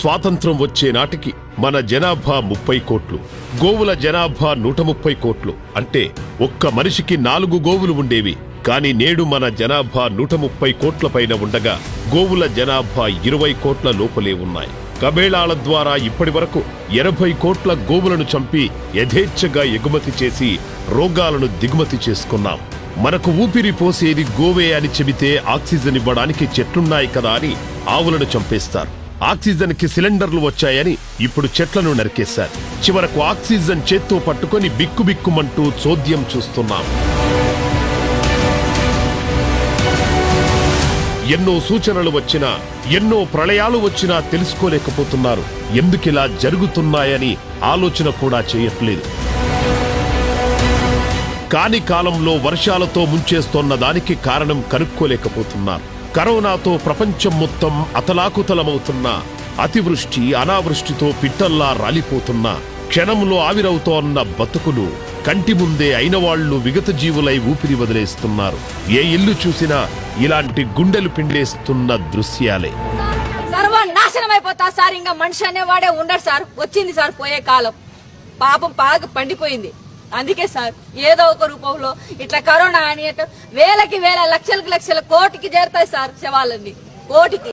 స్వాతంత్రం వచ్చే నాటికి మన జనాభా 30 కోట్లు, గోవుల జనాభా 130 కోట్లు. అంటే ఒక్క మనిషికి 4 గోవులు ఉండేవి. కాని నేడు మన జనాభా 130 కోట్ల పైన ఉండగా గోవుల జనాభా 20 కోట్ల లోపలే ఉన్నాయి. కబేళాల ద్వారా ఇప్పటి వరకు 80 కోట్ల గోవులను చంపి యథేచ్ఛగా ఎగుమతి చేసి రోగాలను దిగుమతి చేసుకున్నాం. మనకు ఊపిరి పోసేది గోవే అని చెబితే ఆక్సిజన్ ఇవ్వడానికి చెట్లున్నాయి కదా అని ఆవులను చంపేస్తారు. ఆక్సిజన్ కి సిలిండర్లు వచ్చాయని ఇప్పుడు చెట్లను నరికేశారు. చివరకు ఆక్సిజన్ చేత్తో పట్టుకొని బిక్కుబిక్కుమంటూ చోద్యం చూస్తున్నాం. ఎన్నో సూచనలు వచ్చినా, ఎన్నో ప్రళయాలు వచ్చినా తెలుసుకోలేకపోతున్నారు. ఎందుకిలా జరుగుతున్నాయని ఆలోచన కూడా చేయట్లేదు. కాని కాలంలో వర్షాలతో ముంచేస్తోన్న దానికి కారణం కనుక్కోలేకపోతున్నారు. కరోనాతో ప్రపంచం మొత్తం అతలాకుతలమవుతున్నా, అతివృష్టి అనావృష్టితో పిట్టల్లా రాలిపోతున్నా, క్షణంలో ఆవిరవుతోన్న బతుకులు కంటి ముందే అయినవాళ్లు విగత జీవులై ఊపిరి వదిలేస్తున్నారు. ఏ ఇల్లు చూసినా ఇలాంటి గుండెలు పిండేస్తున్న దృశ్యాలే. సర్వనాశనం అయిపోతా సార్. ఇంకా మనిషి అనేవాడే ఉండడు సార్. వచ్చింది సార్ పోయే కాలం. పాపం బాగా పండిపోయింది. అందుకే సార్ ఏదో ఒక రూపంలో ఇట్లా కరోనా అని వేలకి వేల లక్షలకి లక్షల కోటికి చేరుతాయి సార్ శవాలన్నీ. కోటికి